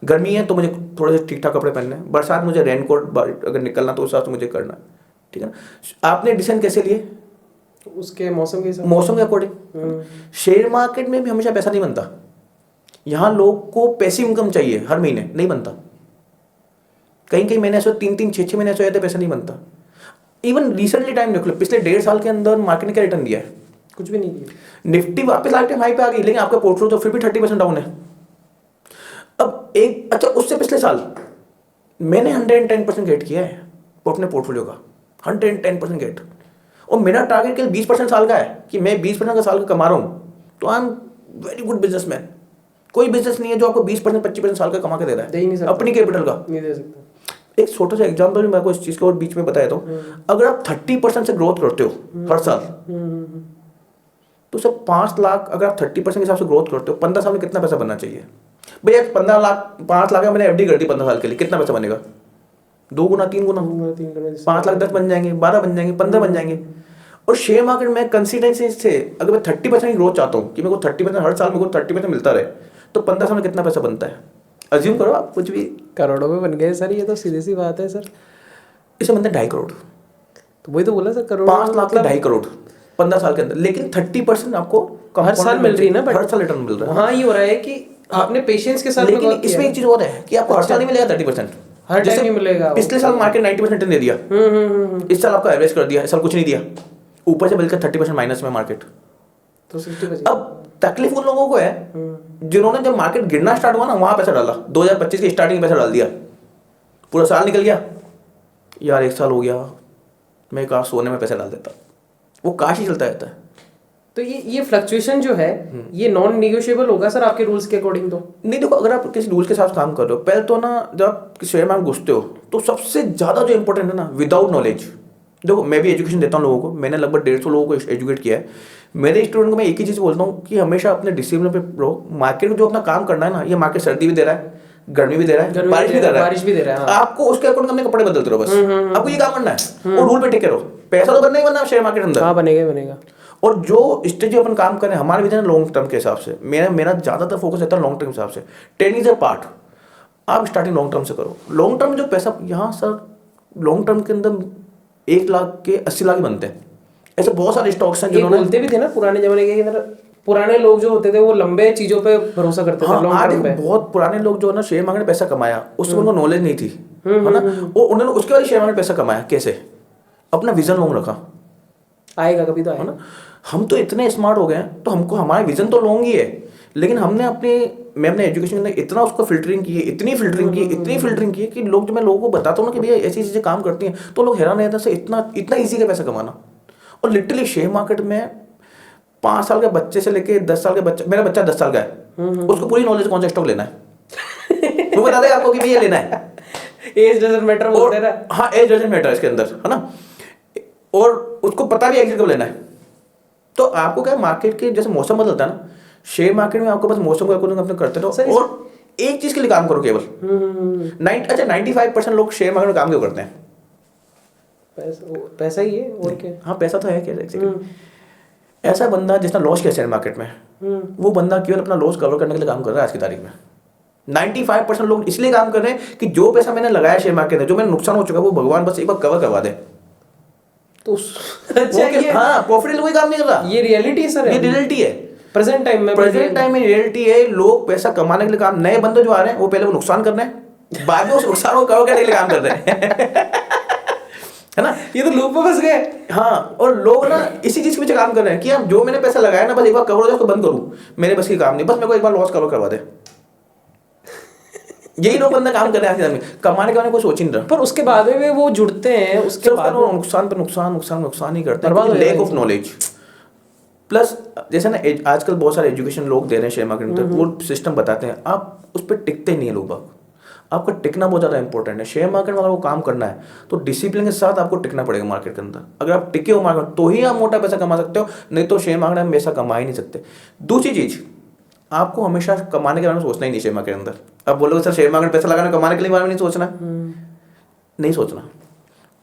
गर्मी है तो मुझे थोड़े से ठीक ठाक कपड़े पहनने, बरसात मुझे रेनकोट अगर निकलना तो उस हिसाब से मुझे करना, ठीक है ना। आपने डिसीजन कैसे लिए? उसके मौसम के हिसाब, मौसम के अकॉर्डिंग। शेयर मार्केट में भी हमेशा पैसा नहीं बनता। यहाँ लोग को पैसिव इनकम चाहिए, हर महीने नहीं बनता। कहीं कहीं महीने ऐसे 3-3, 6-6 महीने ऐसे हो जाते पैसा नहीं बनता। इवन रिसेंटली टाइम देख लो, पिछले 1.5 साल के अंदर मार्केट ने क्या रिटर्न दिया है? कुछ भी नहीं दिया। निफ्टी वापस लाइफ टाइम हाई पे आ गई, लेकिन आपका पोर्टफोलियो तो फिर भी 30% डाउन है। अब एक अच्छा, उससे पिछले साल मैंने 110% गेट किया है अपने पोर्टफोलियो का, 110% गेट। और मेरा टारगेट केवल 20% साल का है कि मैं 20% का साल का कमा रहा हूँ, तो I am very good businessman. कोई बिजनेस नहीं है जो आपको 20%, 25% साल का कमा के दे रहा है, दे ही नहीं सकता, अपनी कैपिटल का नहीं दे सकता। एक छोटा सा एग्जांपल भी मैं आपको इस चीज़ को और बीच में बताया था। अगर आप 30% से ग्रोथ करते हो हर साल, तो सब 5 लाख, अगर आप 30% के हिसाब से ग्रोथ करते हो, 15 साल में कितना पैसा बनना चाहिए भैया? 15 लाख, 5 लाख है, मैंने एफडी कर दी 15 साल के लिए, कितना पैसा बनेगा? 2 गुना, 3 गुना, 5 लाख 10 बन जाएंगे, 12 बन जाएंगे, 15 बन जाएंगे। और शेयर मार्केट में कंसिस्टेंसी से अगर मैं 30% की ग्रोथ चाहता हूँ कि मेरे को 30% हर साल मेरे को 30% मिलता रहे, तो 15 साल में कितना पैसा बनता है? अज्यूम करो आप, कुछ भी करोड़ों में बन गए सर, ये तो सीधी सी बात है सर। इसे बनते हैं 2.5 करोड़। तो वही तो बोला सर, करोड़ 5 लाख के 2.5 करोड़ 15 साल के अंदर, लेकिन 30% आपको हर साल मिल रही है ना, हर साल रिटर्न मिल रहा है। हाँ, ये हो रहा है कि आपने पेशेंस के साथ, लेकिन इसमें एक चीज और है कि आपको हर साल नहीं मिलेगा 30%, हर टाइम नहीं मिलेगा। पिछले साल मार्केट 90% रिटर्न दे दिया, इस साल आपको एवरेज कर दिया, इस साल कुछ नहीं दिया, ऊपर से मिलकर 30% माइनस में मार्केट। तो 60%। अब तकलीफ उन लोगों को है जिन्होंने जब मार्केट गिरना स्टार्ट हुआ ना, वहां पैसा डाला, 2025 की स्टार्टिंग में पैसा डाल दिया, पूरा साल निकल गया, यार 1 साल हो गया, मैं काश सोने में पैसा डाल देता। वो काश ही चलता रहता है। तो ये फ्लक्चुएशन जो है, ये नॉन निगोशिएबल होगा सर आपके रूल्स के अकॉर्डिंग? तो नहीं, देखो, अगर आप किसी रूल्स के साथ काम कर रहे हो, पहले तो ना जब आप शेयर मार्केट घुसते हो तो सबसे ज्यादा जो इंपॉर्टेंट है ना, विदाउट नॉलेज। देखो, मैं भी एजुकेशन देता हूँ लोगों को, मैंने लगभग 150 लोगों को एजुकेट किया है। मेरे स्टूडेंट को मैं एक ही चीज़ बोलता हूँ कि हमेशा अपने डिसिप्लिन पे रहो। मार्केट में जो अपना काम करना है ना, ये मार्केट सर्दी भी दे रहा है, गर्मी भी दे रहा है, बारिश भी दे रहा है, आपको उसके अकॉर्डिंग अपने कपड़े बदलते रहो बस। आपको ये काम करना है और रूल पे टिके रहो। पैसा तो बनना ही बनना शेयर मार्केट अंदर। हाँ, बनेगा। और जो स्टेज अपन काम करें, हमारे विजन लॉन्ग टर्म के हिसाब से, मेरा ज़्यादातर फोकस रहता है लॉन्ग टर्म के हिसाब से। 10 इज अ पार्ट। आप स्टार्टिंग लॉन्ग टर्म से करो। लॉन्ग टर्म में जो पैसा यहाँ सर, लॉन्ग टर्म के अंदर 1 लाख के 80 लाख बनते हैं। ऐसे बहुत सारे स्टॉक्स हैं जिन्होंने, बोलते भी थे ना पुराने जमाने के अंदर, पुराने लोग जो होते थे वो लंबे चीजों पे भरोसा करते थे, लॉन्ग टर्म पे। बहुत पुराने लोग जो है ना, शेयर मार्केट में पैसा कमाया, उससे उनको नॉलेज नहीं थी, है ना। और उन्होंने उसके बाद शेयर मार्केट पैसा कमाया कैसे? अपना विजन लॉन्ग रखा, आएगा कभी तो, है ना। हम तो इतने स्मार्ट हो गए हैं, तो हमको हमारा विजन तो लॉन्ग ही है, लेकिन हमने मैं अपने एजुकेशन में इतना उसको फिल्टरिंग की है, इतनी फिल्टरिंग की है कि लोग, जब मैं लोगों को बताता हूँ ना कि भैया ऐसी चीज़ें काम करती हैं, तो लोग हैरान रहते हैं, इतना ईजी का पैसा कमाना। और लिटरली शेयर मार्केट में 5 साल के बच्चे से लेके 10 साल के बच्चे, मेरा बच्चा 10 साल का है, उसको पूरी नॉलेज कौन सा स्टॉक लेना है वो बता देगा आपको कि भैया लेना है। एज डजंट मैटर बोलते हैं ना। हाँ, एज डजंट मैटर इसके अंदर, है ना। और उसको पता भी एग्जिट कब लेना है। तो आपको क्या, मार्केट के जैसे मौसम बदलता है ना, शेयर मार्केट में आपको बस मौसम को अकॉर्डिंग अपने करते रहो। और एक चीज के लिए काम करो केवल। 95% लोग शेयर मार्केट में काम क्यों करते हैं? पैसा ही है, और क्या। हाँ, पैसा तो है क्या। ऐसा बंदा जिसने लॉस किया शेयर मार्केट में, वो बंदा केवल अपना लॉस कवर करने के लिए काम कर रहा है आज की तारीख में। 95% लोग इसलिए काम कर रहे हैं कि जो पैसा मैंने लगाया शेयर मार्केट में, जो मेरा नुकसान हो चुका है, वो भगवान बस एक बार कवर करवा दे। तो अच्छा, हाँ, प्रॉफिट कोई काम नहीं कर रहा। ये रियलिटी है सर, ये रियलिटी है। प्रेजेंट टाइम में रियलिटी है। लोग पैसा कमाने के लिए काम, नए बंदे जो आ रहे हैं वो पहले वो नुकसान कर रहे हैं, बाद में उस नुकसान को कवर करने के लिए काम कर रहे हैं है ना। ये तो लूप में फंस गए। हाँ, और लोग ना इसी चीज के पीछे काम कर रहे हैं कि हम जो मैंने पैसा लगाया ना, बस एक बार कवर हो जाए उसको बंद करूं, मेरे बस की काम नहीं, बस मेरे को एक बार लॉस कवर करवा दे। यही लोग बंदा काम कर रहे हैं, कमाने के बारे में कुछ सोच नहीं रहा। पर उसके बाद में वो जुड़ते हैं, उसके बाद नुकसान पर नुकसान ही करते हैं, लैक ऑफ नॉलेज। प्लस जैसे ना आजकल बहुत सारे एजुकेशन लोग दे रहे हैं शेयर मार्केट में, वो सिस्टम बताते हैं, आप उस पर टिकते नहीं है लोग। आपका टिकना बहुत ज़्यादा इंपॉर्टेंट है शेयर मार्केट में। अगर वो काम करना है तो डिसिप्लिन के साथ आपको टिकना पड़ेगा मार्केट के अंदर। अगर आप टिके हो मार्केट तो ही आप मोटा पैसा कमा सकते हो, नहीं तो शेयर मार्केट में पैसा कमा ही नहीं सकते। दूसरी चीज़, आपको हमेशा कमाने के बारे में सोचना ही नहीं शेयर मार्केट के अंदर। अब बोलोगे सर शेयर मार्केट पैसा लगाना कमाने के लिए बारे में नहीं सोचना, नहीं सोचना।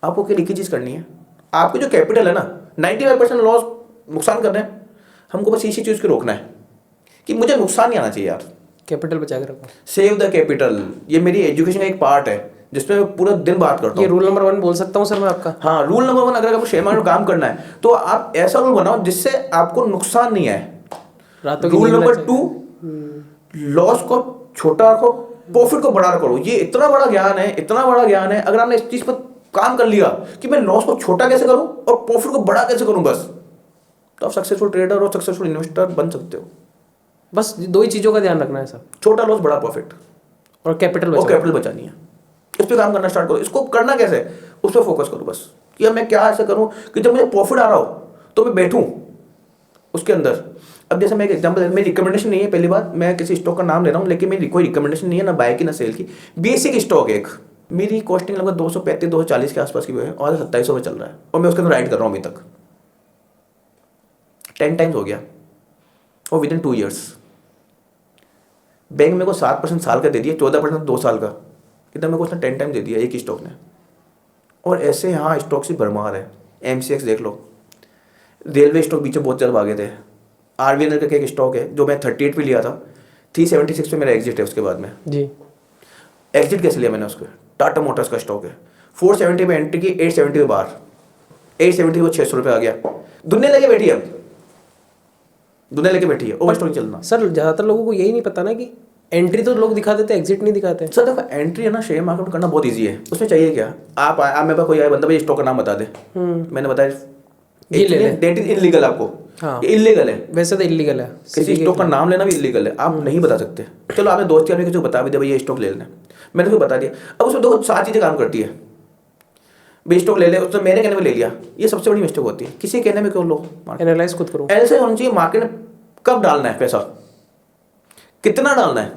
आपको केवल एक ही चीज़ करनी है, आपकी जो कैपिटल है ना 95% लॉस नुकसान कर रहे हैं, हमको बस इसी चीज़ को रोकना है कि मुझे नुकसान नहीं आना चाहिए यार। कैपिटल बचा के रखो, सेव द कैपिटल, ये मेरी एजुकेशन का एक पार्ट है जिसमें मैं पूरा दिन बात करता ये हूँ। रूल नंबर 1 बोल सकता हूँ सर मैं आपका? हाँ, रूल नंबर 1, अगर आपको शेयर मार्केट में काम करना है तो आप ऐसा रूल बनाओ जिससे आपको नुकसान नहीं आए। रातों की रूल नींद नंबर ना 2, लॉस को छोटा रखो, प्रॉफिट को बड़ा करो। ये इतना बड़ा ज्ञान है, इतना बड़ा ज्ञान है। अगर आपने इस चीज पर काम कर लिया कि मैं लॉस को छोटा कैसे करूं और प्रॉफिट को बड़ा कैसे करूं, बस तो आप सक्सेसफुल ट्रेडर और सक्सेसफुल इन्वेस्टर बन सकते हो। बस 2 ही चीज़ों का ध्यान रखना है सर, छोटा लॉस, बड़ा प्रॉफिट, और कैपिटल और कैपिटल बचानी है। इस पे काम करना स्टार्ट करो। इसको करना कैसे, उस पर फोकस करो बस कि अब मैं क्या ऐसा करूं कि जब मुझे प्रॉफिट आ रहा हो तो मैं बैठूं उसके अंदर। अब जैसे मैं एक एग्जांपल, मेरी रिकमेंडेशन नहीं है, पहली बात मैं किसी स्टॉक का नाम ले रहा हूँ, लेकिन मेरी कोई रिकमेंडेशन नहीं है, ना बाय की ना सेल की। बेसिक स्टॉक है एक, मेरी कॉस्टिंग लगभग 235-240 के आसपास की है और 2700 में चल रहा है और मैं उसके अंदर राइड कर रहा हूँ अभी तक। 10 टाइम्स हो गया और विद इन 2 ईयर्स। बैंक मेरे को 7% साल का दे दिया, 14% 2 साल का, इतना मेरे को उसने 10 टाइम दे दिया एक ही स्टॉक ने। और ऐसे यहाँ स्टॉक से भरमार है। MCX देख लो, रेलवे स्टॉक बीच में बहुत ज़्यादा भागे थे। RVNL का एक स्टॉक है जो मैं 38 पे लिया था, 376 पे मेरा एग्जिट है। उसके बाद में जी, एग्जिट कैसे लिया मैंने उसको, टाटा मोटर्स का स्टॉक है, 470 पे एंट्री की, 870 पे बाहर, 870 को 600 रुपये आ गया। दुनिया लेके बैठी है, अब दुनिया लेके बैठी है, ओवर स्टॉक चलना। सर ज़्यादातर लोगों को यही नहीं पता ना कि एंट्री तो लोग दिखा देते, एग्जिट नहीं दिखाते। सर देखो, एंट्री है ना शेयर मार्केट में करना बहुत ईजी है। उसमें चाहिए क्या, आप मेरे पास कोई आए बंदा, भाई स्टॉक का नाम बता दे, मैंने बताया ये ले ले, डेट इज इलीगल। आपको हाँ, ये इलीगल है, वैसे तो इलीगल है, किसी स्टॉक का नाम लेना भी इलीगल है, आप नहीं बता सकते। चलो आपने दोस्त यार किसी को बता भी दिया भाई ये स्टॉक ले लेना, मैंने उसको बता दिया। अब उसमें देखो 7 चीज़ें काम करती है। भाई स्टॉक ले ले, उसने मेरे कहने में ले लिया, ये सबसे बड़ी मिस्टेक होती है। किसी कहने में क्यों लो, एनालाइज खुद करो। ऐसे होना चाहिए मार्केट में कब डालना है पैसा, कितना डालना है।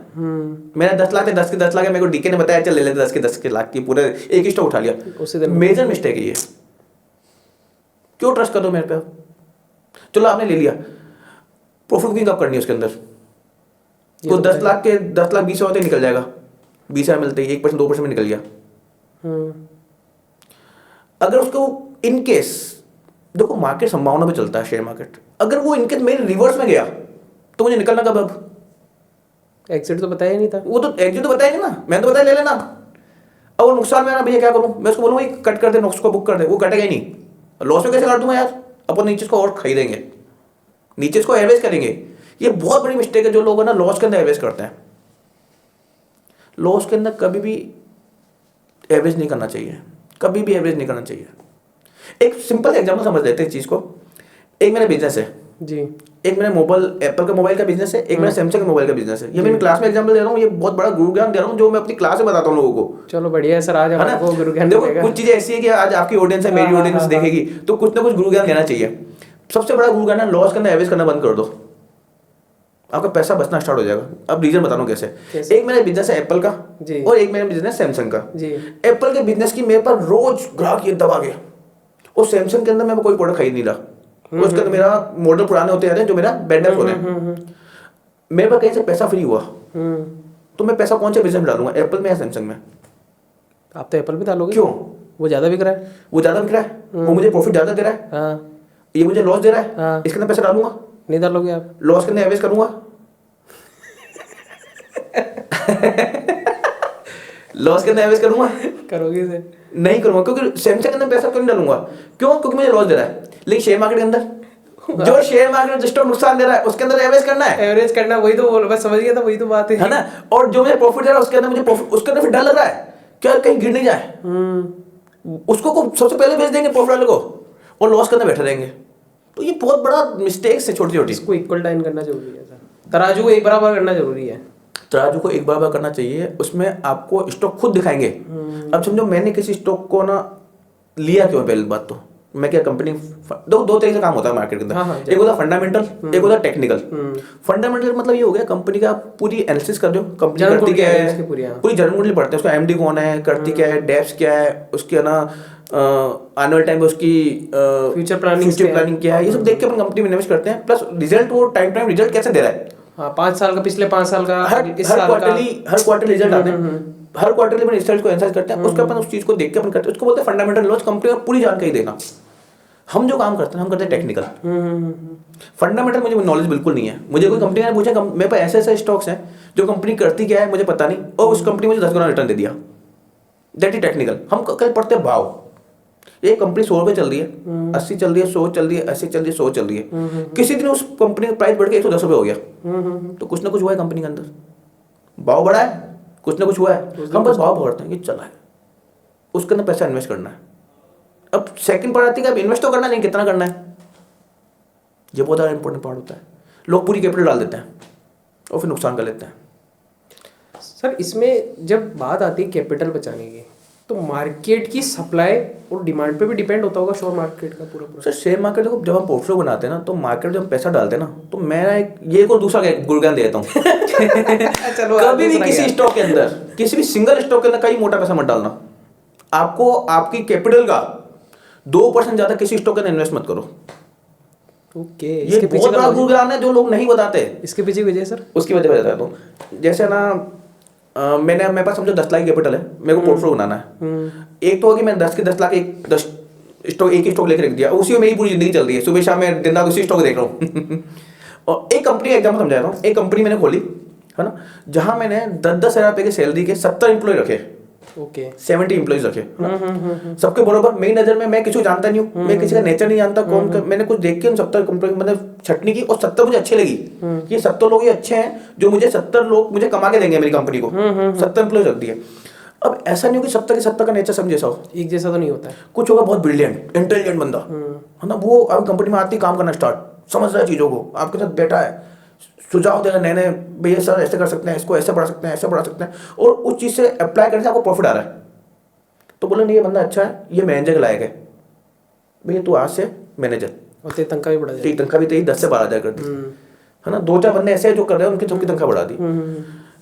मैंने 10 लाख थे, 10 के 10 लाख है, मेरे को डीके ने बताया चल ले लेते 10 के 10 के लाख की, पूरे एक ही स्टॉक उठा लिया। उसी दिन मेजर मिस्टेक है ये। क्यों ट्रस्ट कर दो मेरे पे। चलो आपने ले लिया, प्रॉफिट बुकिंग कब करनी है उसके अंदर, तो 10 लाख के 10 लाख 20 होते निकल जाएगा, 20,000 मिलते ही 1% 2% में निकल गया। अगर उसको इनकेस, देखो मार्केट संभावना पे चलता है शेयर मार्केट, अगर वो इनकेस मेरे रिवर्स में गया तो मुझे निकलना कब, अब एग्जिट तो बताया ही नहीं था। वो तो एग्जिट तो बताया नहीं ना, मैंने तो बताया ले लेना। अब वो नुकसान में आ रहा, भैया क्या करूं, मैं उसको बोलूंगा कट कर दे, नुकसान को बुक कर दे, वो कटेगा ही नहीं। लॉस में कैसे काट दूंगा यार, अपन नीचे को और खरीदेंगे, नीचे को एवरेज करेंगे। ये बहुत बड़ी मिस्टेक है जो लोग ना लॉस के अंदर एवरेज करते हैं। लॉस के अंदर कभी भी एवरेज नहीं करना चाहिए, कभी भी एवरेज नहीं करना चाहिए। एक सिंपल एग्जांपल समझ लेते हैं इस चीज को। एक मेरा बिजनेस है जी, एक मेरा मोबाइल, एप्पल का मोबाइल का बिजनेस है, एक मेरा सैमसंग का मोबाइल का बिजनेस है। ये मैं क्लास में एग्जांपल दे रहा हूँ, ये बहुत बड़ा गुरु ज्ञान दे रहा हूँ जो मैं अपनी क्लास में बताता हूँ लोगों को। चलो बढ़िया है सर, आज है ना, हमारे को गुरु ज्ञान देखो मिलेगा। कुछ चीजें ऐसी है कि आज आपकी ऑडियंस है, मेरी ऑडियंस देखेगी, तो कुछ ना कुछ गुरु ज्ञान लेना चाहिए। सबसे बड़ा गुरु ज्ञान है, लॉस करना, एवरेज करना बंद कर दो, आपका पैसा बचना स्टार्ट हो जाएगा। अब रीजन बता रहा हूँ कैसे। एक मेरा बिजनेस है एप्पल का जी, और एक मेरा बिजनेस सैमसंग का जी। एप्पल के बिजनेस की मेरे पर रोज ग्राहक ये दबा गया, और सैमसंग के अंदर मैं कोई प्रोडक्ट खरीद नहीं रहा, उसके अंदर मेरा मॉडल पुराने होते जा रहे हैं जो मेरा बेंडर हो रहे हैं। मेरे पास कहीं से पैसा फ्री हुआ तो मैं पैसा कौन से बिजनेस में डालूंगा, एप्पल में या सैमसंग में। आप तो एप्पल भी डालोगे, क्यों, वो ज्यादा बिक रहा है, वो ज्यादा बिक रहा है, वो मुझे प्रॉफिट ज्यादा दे रहा है, हाँ, ये मुझे लॉस दे रहा है, हाँ। इसके अंदर पैसा डालूंगा, नहीं डालोगे आप, लॉस के अंदर एवरेज करूंगा लॉस के अंदर एवरेज करूंगा, करोगे इसे? नहीं करूंगा, क्योंकि सैमसंग के अंदर पैसा क्यों नहीं डालूंगा, क्यों, क्योंकि मुझे लॉस दे रहा है। लेकिन शेयर मार्केट के अंदर जो शेयर मार्केट जिस स्टॉक नुकसान दे रहा है उसके अंदर एवरेज करना है, एवरेज करना, वही तो बोल, बस समझ गया था, वही तो बात है ना। और जो मुझे प्रॉफिट दे रहा है उसके अंदर मुझे प्रॉफिट, उसके अंदर फिर डर लग रहा है क्या कहीं गिर नहीं जाए, उसको सबसे पहले भेज देंगे प्रॉफिट वाले को, और लॉस के अंदर बैठे रहेंगे। तो ये बहुत बड़ा मिस्टेक्स है, छोटी छोटी। इसको इक्वल टाइम करना जरूरी है सर, तराजू को एक बराबर करना जरूरी है। तराजू को एक बराबर करना चाहिए, उसमें आपको स्टॉक खुद दिखाएंगे। अब समझो मैंने किसी स्टॉक को ना लिया क्यों, पहली बात तो मैं क्या कंपनी, दो तरीके से काम होता है मार्केट के अंदर। हाँ, एक होता है फंडामेंटल, एक होता है टेक्निकल। फंडामेंटल मतलब ये हो गया कंपनी का पूरी एनालिसिस कर दो, कंपनी करती क्या है, पूरी जर्नल कुंडली पढ़ते हैं, उसका एमडी कौन है, करती क्या है, डेप्स क्या है, उसकी है ना आने वाले टाइम में उसकी फ्यूचर प्लानिंग क्या है, ये सब देख के अपन कंपनी में इन्वेस्ट करते हैं। प्लस रिजल्ट, वो टाइम रिजल्ट कैसे दे रहा है, हाँ, 5 साल का, पिछले 5 साल का, हर क्वार्टरली रिजल्ट आते हैं। हर क्वार्टरली अपन रिजल्ट को एनालाइज करते हैं, उसके अपन उस चीज को देख के अपन करते हैं, उसको बोलते हैं फंडामेंटल नॉलेज, कंपनी का पूरी जानकारी देना। हम जो काम करते हैं हम करते हैं टेक्निकल। फंडामेंटल मुझे नॉलेज बिल्कुल नहीं है। मुझे कोई कंपनी ने पूछा मेरे पास ऐसे ऐसे स्टॉक्स हैं जो कंपनी करती क्या है मुझे पता नहीं, और उस कंपनी मुझे 10 गुना रिटर्न दे दिया, दैट इज टेक्निकल। हम कल पढ़ते हैं भाव, ये कंपनी 100 रुपये चल रही है, 80 चल रही है, 100 चल रही है, 80 चल रही है, 100 चल रही है, किसी दिन उस कंपनी का प्राइस बढ़ के 110 रुपये हो गया, तो कुछ ना कुछ हुआ है कंपनी के अंदर, भाव बढ़ा है, कुछ ना कुछ हुआ है, हम बस भाव पकड़ते हैं कि चला है, उसके अंदर पैसा इन्वेस्ट करना है। अब सेकंड पार्ट आती है कि अब इन्वेस्ट तो करना नहीं, कितना करना है, ये बहुत ज़्यादा इंपॉर्टेंट पार्ट होता है। लोग पूरी कैपिटल डाल देते हैं और फिर नुकसान कर लेते हैं। सर इसमें जब बात आती है कैपिटल बचाने की, तो मार्केट की सप्लाई और डिमांड पे भी डिपेंड होता होगा शेयर मार्केट का पूरा। सर शेयर मार्केट देखो, जब हम पोर्टफोलियो बनाते हैं ना, तो मार्केट जब हम पैसा डालते हैं ना, तो मैं एक ये को दूसरा गुणगान देता हूँ चलो कभी भी किसी स्टॉक के अंदर, किसी भी सिंगल स्टॉक के अंदर कहीं मोटा पैसा मत डालना। आपको आपकी कैपिटल का 2% ज्यादा किसी स्टॉक के अंदर इन्वेस्ट मत करो। ओके, ये बहुत बड़ा गुणगान है जो लोग नहीं बताते। इसके पीछे वजह सर, उसकी वजह बताता हूँ। जैसे ना मेरे पास समझो 10 लाख कैपिटल है, मेरे को पोर्टफोलियो बनाना है। एक तो होगी मैंने 10 के 10 लाख एक ही स्टॉक लेकर रख दिया, उसी में मेरी पूरी जिंदगी चल रही है, सुबह शाम मैं दिन रात उसी स्टॉक देख रहा हूँ और एक कंपनी का एग्जाम्पल समझा रहा हूँ। एक कंपनी मैंने खोली है ना, जहां मैंने 10-10 हज़ार रुपये की सैलरी के 70 एम्प्लॉय रखे, ओके 70 एम्प्लॉइज रखे, सबके बरोबर। मेरी नजर में मैं किसी को जानता नहीं हूँ, मैं किसी का नेचर नहीं जानता कौन मैंने कुछ देख के उन 70 कंपनी मतलब छटनी की, और 70 मुझे अच्छी लगी कि ये 70 लोग ये अच्छे हैं जो मुझे 70 लोग मुझे कमा के देंगे मेरी कंपनी को। 70 एम्प्लॉइज रख दिए। अब ऐसा नहीं हो कि 70 के 70 का नेचर सब जैसा हो, एक जैसा तो नहीं होता है। कुछ होगा बहुत ब्रिलियंट इंटेलिजेंट बंदा है ना, वो अब कंपनी में आती काम करना स्टार्ट, समझ रहा है चीजों को, आपके साथ बैठा है, सुझाव देगा नए नए, भैया सर ऐसे कर सकते हैं, इसको ऐसे बढ़ा सकते हैं, ऐसे बढ़ा सकते हैं, और उस चीज से अप्लाई करने से आपको प्रॉफिट आ रहा है। तो बोले नहीं ये बंदा अच्छा है, ये मैनेजर के लायक है, भैया तू आज से मैनेजर, और तेरी तनख्वाह भी बढ़ा दी, तनख्वाह भी तेरी 10 से 12 हज़ार कर दी है ना। 2-4 बंदे ऐसे हैं जो कर रहे हैं, उनकी सबकी तनख्वाह बढ़ा दी।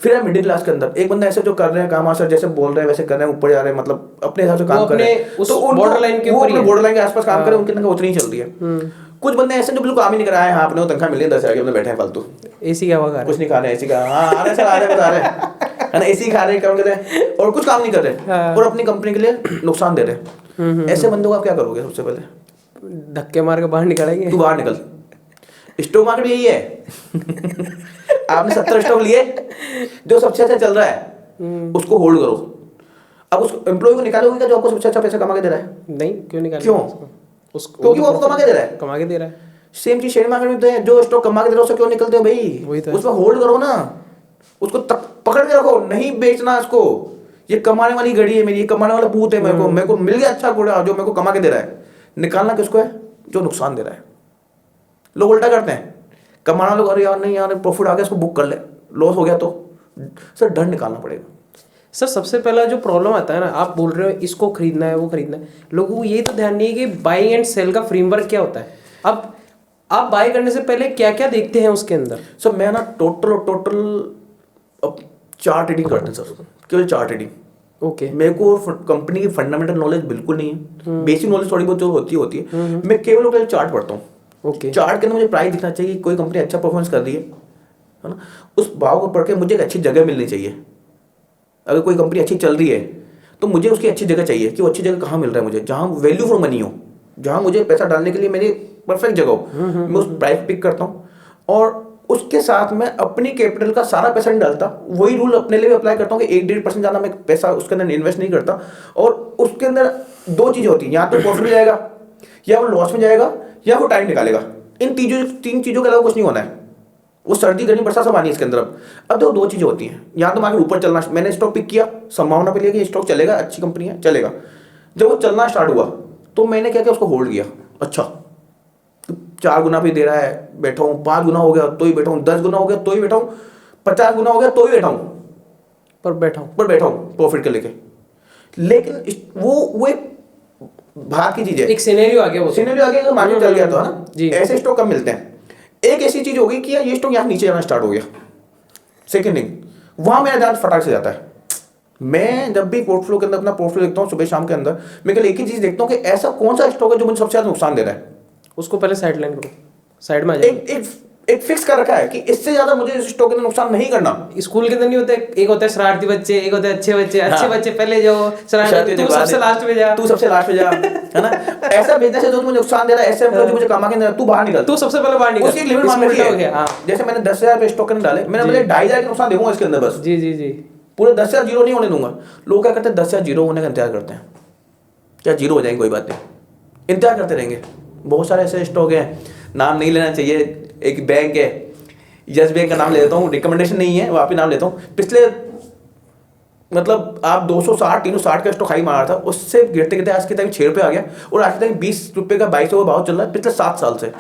फिर है मिडिल क्लास के अंदर एक बंदा ऐसे जो कर रहे हैं काम, सर जैसे बोल रहे हैं वैसे कर रहे हैं, ऊपर जा रहे हैं, मतलब अपने हिसाब से काम कर रहे हैं, तो बॉर्डर लाइन के ऊपर, बॉर्डर लाइन के आसपास काम कर रहे हैं, उनकी तनख्वाह उतनी ही चल रही है। कुछ बंदे ऐसे जो बिल्कुल काम ही नहीं कराए, हाँ अपने को तनख्वाह मिल रही है 10 हज़ार की, अपने बैठे हैं फालतू, एसी का हवा कुछ नहीं खा रहे, एसी का हाँ आ रहे सर आ रहे बता रहे है ना, एसी खा रहे काम कर रहे हैं और कुछ काम नहीं कर रहे और अपनी कंपनी के लिए नुकसान दे रहे हैं। ऐसे बंदों को आप क्या करोगे? सबसे पहले धक्के मार के बाहर निकालेंगे। तू बाहर निकल। स्टॉक मार्केट यही है आपने 70 स्टॉक लिए, जो सबसे अच्छा चल रहा है उसको होल्ड करो। अब उस एम्प्लॉय को निकालोगे क्या जो आपको सबसे अच्छा पैसा कमा के दे रहा है? नहीं, क्यों निकाल? क्यों? क्योंकि वो आपको कमा के दे रहा है, कमा के दे रहा है। सेम चीज शेयर मार्केट में तो है, जो स्टॉक कमा के दे रहा है उससे क्यों निकलते हो भाई? उसमें होल्ड करो ना, उसको पकड़ के रखो, नहीं बेचना इसको। ये कमाने वाली घड़ी है मेरी, ये कमाने वाला पूत है, मेरे को मिल गया अच्छा घोड़ा जो मेरे को कमा के दे रहा है। निकालना किसको है? जो नुकसान दे रहा है। लोग उल्टा करते हैं, कमाना लोग अरे यार नहीं यार प्रॉफिट आ गया इसको बुक कर ले, लॉस हो गया तो सर डर निकालना पड़ेगा। सर सबसे पहला जो प्रॉब्लम आता है ना, आप बोल रहे हो इसको खरीदना है वो खरीदना है, लोगों को ये तो ध्यान नहीं है कि बाइंग एंड सेल का फ्रेमवर्क क्या होता है। अब आप बाय करने से पहले क्या क्या देखते हैं उसके अंदर? सर मैं ना टोटल चार्ट रीडिंग करते हैं सर, केवल चार्ट रीडिंग। ओके मेरे को कंपनी की फंडामेंटल नॉलेज बिल्कुल नहीं है, बेसिक नॉलेज थोड़ी बहुत जो होती है, मैं केवल चार्ट पढ़ता हूँ। ओके चार्ट के अंदर मुझे प्राइस दिखना चाहिए, कोई कंपनी अच्छा परफॉर्मेंस कर रही है ना, उस भाव को पढ़ के मुझे एक अच्छी जगह मिलनी चाहिए। अगर कोई कंपनी अच्छी चल रही है तो मुझे उसकी अच्छी जगह चाहिए कि वो अच्छी जगह कहाँ मिल रहा है मुझे, जहाँ वैल्यू फॉर मनी हो, जहाँ मुझे पैसा डालने के लिए मेरी परफेक्ट जगह हो। मैं उस प्राइस पिक करता हूँ और उसके साथ मैं अपनी कैपिटल का सारा पैसा नहीं डालता, वही रूल अपने लिए भी अप्लाई करता हूँ कि 1-1.5% ज़्यादा मैं पैसा उसके अंदर इन्वेस्ट नहीं करता। और उसके अंदर 2 चीज़ें होती हैं, या तो प्रॉफिट में जाएगा या वो लॉस में जाएगा या वो टाइम निकालेगा। इन 3 चीज़ों के अलावा कुछ नहीं होना है। वो सर्दी गर्मी बरसात सब आनी है इसके अंदर। अब तो 2 चीज़ें होती हैं, या तो मार्केट ऊपर चलना, मैंने स्टॉक पिक किया, संभावना पे लिया कि स्टॉक चलेगा, अच्छी कंपनी है चलेगा। जब वो चलना स्टार्ट हुआ तो मैंने क्या किया, उसको होल्ड किया। अच्छा 4 गुना भी दे रहा है, बैठा हूँ, 5 गुना हो गया तो ही बैठा हूँ, 10 गुना हो गया तो ही बैठा हूँ, 50 गुना हो गया तो ही बैठा हूँ, पर बैठा हूँ प्रॉफिट के लेके। लेकिन वो एक भाग की चीज है, एक सिनेरियो आ गया, वो सिनेरियो आ गया, मार्केट चल गया तो है ना, ऐसे स्टॉक कम मिलते हैं। एक ऐसी चीज होगी कि ये स्टॉक यहाँ नीचे जाना स्टार्ट हो गया, सेकंड थिंग वहां मेरा ध्यान फटाक से जाता है। मैं जब भी पोर्टफोलियो के अंदर अपना पोर्टफोलियो देखता हूँ सुबह शाम के अंदर, मैं केवल एक ही चीज देखता हूँ कि ऐसा कौन सा स्टॉक है जो मुझे सबसे ज्यादा नुकसान दे रहा है, उसको पहले साइड लाइन करो, साइड में आ जाए। एक एक फिक्स कर रखा है कि इससे ज्यादा मुझे इस स्टॉक के अंदर नुकसान नहीं करना। स्कूल के अंदर नहीं होते, एक होता है शरारती बच्चे, एक होता है अच्छे बच्चे। अच्छे बच्चे पहले जाओ, शरारती तू सबसे लास्ट में जा, तू सबसे लास्ट में जा, है ना। ऐसा बिजनेस है जो मुझे नुकसान दे रहा है, ऐसे जो मुझे कमा के तू बाहर निकल, तू सबसे पहले बाहर निकल, उसकी लिमिट मान रखी है। हाँ। जैसे मैंने 10,000 रुपए स्टॉक के अंदर डाले, मैंने बोले 2,500 का नुकसान देखूंगा इसके अंदर बस। जी जी जी। पूरे 10,000 जीरो नहीं होने दूंगा। लोग क्या करते हैं, 10,000 जीरो होने का इंतजार करते हैं, क्या जीरो हो जाएंगे कोई बात नहीं, इंतजार करते रहेंगे। बहुत सारे ऐसे स्टॉक हैं, नाम नहीं लेना चाहिए। एक बैंक है, यस बैंक का नाम ले लेता हूँ, रिकमेंडेशन नहीं है, वापिस नाम लेता हूँ। पिछले मतलब आप 260 360 का स्टॉक हाई मारा था, उससे गिरते गिरते आज के टाइम 6 रुपये आ गया, और आज के टाइम 20 रुपये का 2200 का भाव चल रहा है। पिछले 7 साल से